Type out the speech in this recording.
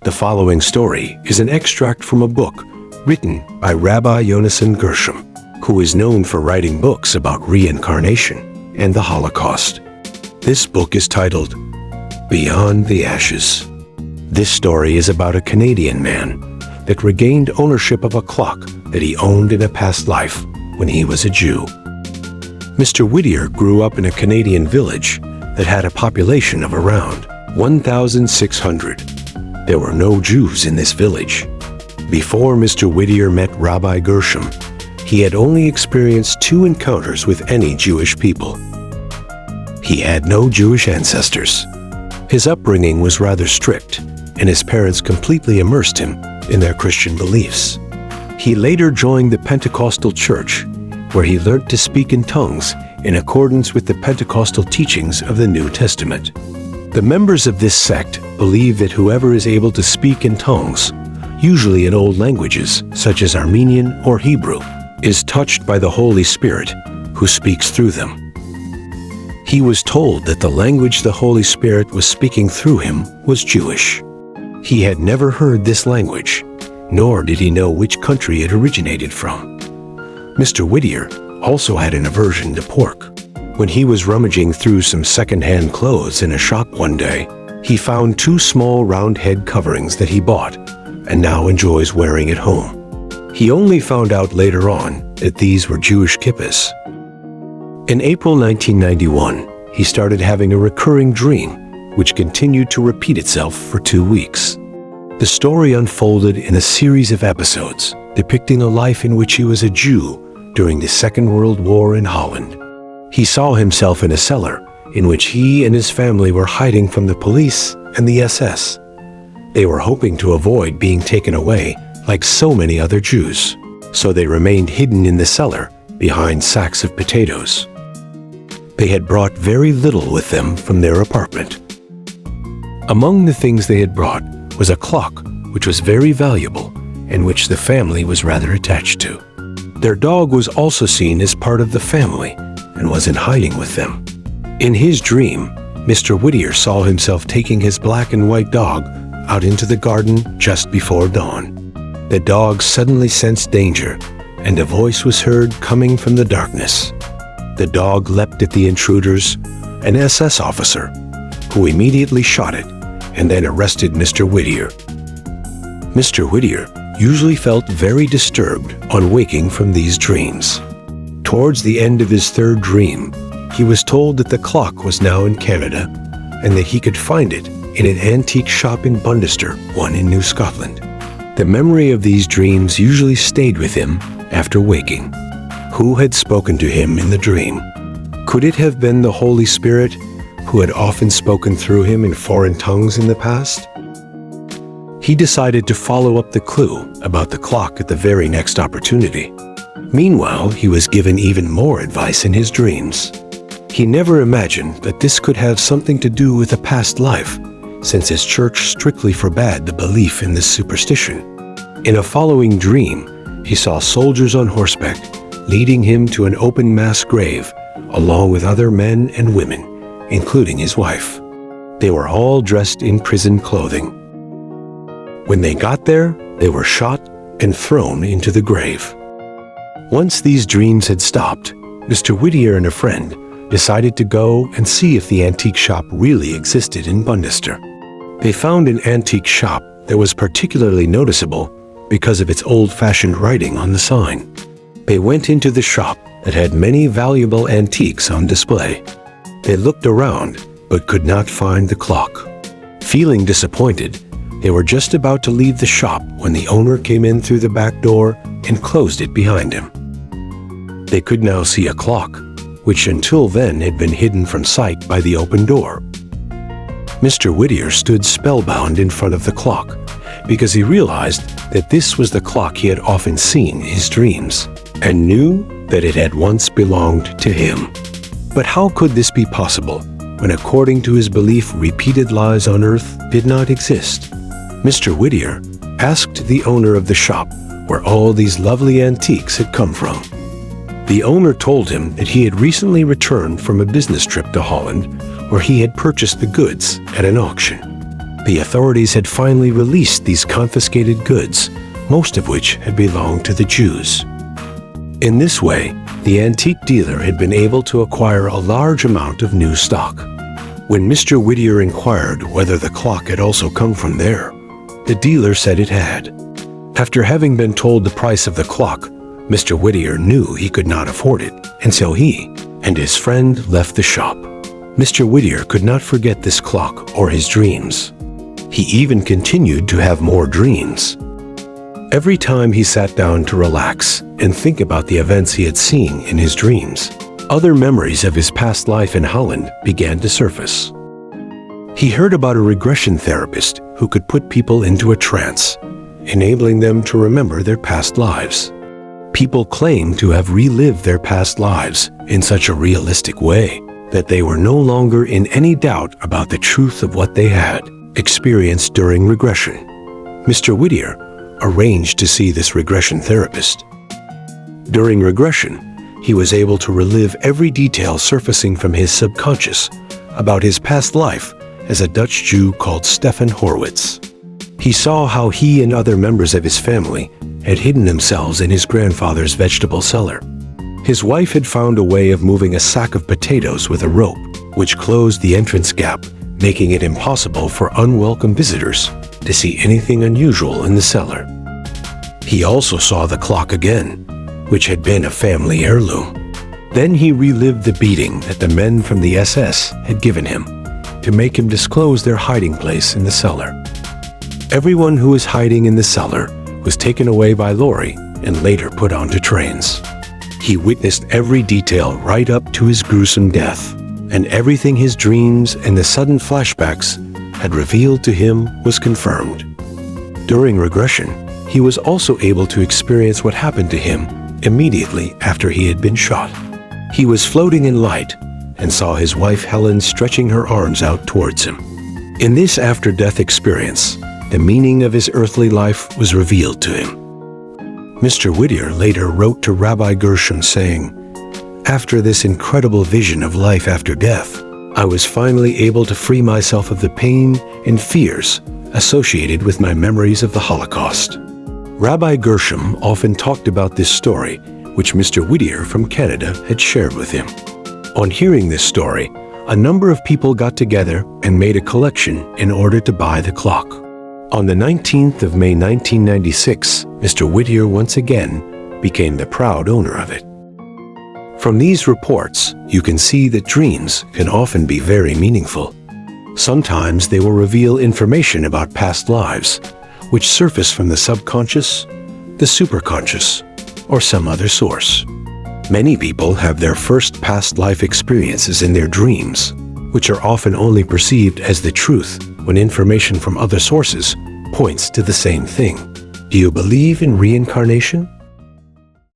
The following story is an extract from a book written by Rabbi Yonasan Gershom, who is known for writing books about reincarnation and the Holocaust. This book is titled Beyond the Ashes. This story is about a Canadian man that regained ownership of a clock that he owned in a past life when he was a Jew. Mr. Whittier grew up in a Canadian village that had a population of around 1,600. There were no Jews in this village. Before Mr. Whittier met Rabbi Gershom, he had only experienced 2 encounters with any Jewish people. He had no Jewish ancestors. His upbringing was rather strict, and his parents completely immersed him in their Christian beliefs. He later joined the Pentecostal church, where he learned to speak in tongues in accordance with the Pentecostal teachings of the New Testament. The members of this sect believe that whoever is able to speak in tongues, usually in old languages such as Armenian or Hebrew, is touched by the Holy Spirit who speaks through them. He was told that the language the Holy Spirit was speaking through him was Jewish. He had never heard this language, nor did he know which country it originated from. Mr. Whittier also had an aversion to pork. When he was rummaging through some second-hand clothes in a shop one day, he found 2 small round head coverings that he bought and now enjoys wearing at home. He only found out later on that these were Jewish kippahs. In April 1991, he started having a recurring dream, which continued to repeat itself for 2 weeks. The story unfolded in a series of episodes depicting a life in which he was a Jew during the Second World War in Holland. He saw himself in a cellar in which he and his family were hiding from the police and the SS. They were hoping to avoid being taken away like so many other Jews, so they remained hidden in the cellar behind sacks of potatoes. They had brought very little with them from their apartment. Among the things they had brought was a clock which was very valuable and which the family was rather attached to. Their dog was also seen as part of the family and was in hiding with them. In his dream, Mr. Whittier saw himself taking his black and white dog out into the garden just before dawn. The dog suddenly sensed danger, and a voice was heard coming from the darkness. The dog leapt at the intruders, an SS officer, who immediately shot it and then arrested Mr. Whittier. Mr. Whittier usually felt very disturbed on waking from these dreams. Towards the end of his 3rd dream, he was told that the clock was now in Canada and that he could find it in an antique shop in Bundester, one in New Scotland. The memory of these dreams usually stayed with him after waking. Who had spoken to him in the dream? Could it have been the Holy Spirit, who had often spoken through him in foreign tongues in the past? He decided to follow up the clue about the clock at the very next opportunity. Meanwhile, he was given even more advice in his dreams. He never imagined that this could have something to do with a past life, since his church strictly forbade the belief in this superstition. In a following dream, he saw soldiers on horseback leading him to an open mass grave, along with other men and women, including his wife. They were all dressed in prison clothing. When they got there, they were shot and thrown into the grave. Once these dreams had stopped, Mr. Whittier and a friend decided to go and see if the antique shop really existed in Bundester. They found an antique shop that was particularly noticeable because of its old-fashioned writing on the sign. They went into the shop that had many valuable antiques on display. They looked around but could not find the clock. Feeling disappointed, they were just about to leave the shop when the owner came in through the back door and closed it behind him. They could now see a clock, which until then had been hidden from sight by the open door. Mr. Whittier stood spellbound in front of the clock because he realized that this was the clock he had often seen in his dreams and knew that it had once belonged to him. But how could this be possible when, according to his belief, repeated lies on earth did not exist? Mr. Whittier asked the owner of the shop where all these lovely antiques had come from. The owner told him that he had recently returned from a business trip to Holland, where he had purchased the goods at an auction. The authorities had finally released these confiscated goods, most of which had belonged to the Jews. In this way, the antique dealer had been able to acquire a large amount of new stock. When Mr. Whittier inquired whether the clock had also come from there, the dealer said it had. After having been told the price of the clock, Mr. Whittier knew he could not afford it, and so he and his friend left the shop. Mr. Whittier could not forget this clock or his dreams. He even continued to have more dreams. Every time he sat down to relax and think about the events he had seen in his dreams, other memories of his past life in Holland began to surface. He heard about a regression therapist who could put people into a trance, enabling them to remember their past lives. People claimed to have relived their past lives in such a realistic way that they were no longer in any doubt about the truth of what they had experienced during regression. Mr. Whittier arranged to see this regression therapist. During regression, he was able to relive every detail surfacing from his subconscious about his past life as a Dutch Jew called Stefan Horwitz. He saw how he and other members of his family had hidden themselves in his grandfather's vegetable cellar. His wife had found a way of moving a sack of potatoes with a rope, which closed the entrance gap, making it impossible for unwelcome visitors to see anything unusual in the cellar. He also saw the clock again, which had been a family heirloom. Then he relived the beating that the men from the SS had given him to make him disclose their hiding place in the cellar. Everyone who was hiding in the cellar was taken away by lorry and later put onto trains. He witnessed every detail right up to his gruesome death, and everything his dreams and the sudden flashbacks had revealed to him was confirmed. During regression, he was also able to experience what happened to him immediately after he had been shot. He was floating in light and saw his wife Helen stretching her arms out towards him. In this after-death experience, the meaning of his earthly life was revealed to him. Mr. Whittier later wrote to Rabbi Gershom saying, "After this incredible vision of life after death, I was finally able to free myself of the pain and fears associated with my memories of the Holocaust." Rabbi Gershom often talked about this story, which Mr. Whittier from Canada had shared with him. On hearing this story, a number of people got together and made a collection in order to buy the clock. On the 19th of May 1996, Mr. Whittier once again became the proud owner of it. From these reports, you can see that dreams can often be very meaningful. Sometimes they will reveal information about past lives, which surface from the subconscious, the superconscious, or some other source. Many people have their first past life experiences in their dreams, which are often only perceived as the truth when information from other sources points to the same thing. Do you believe in reincarnation?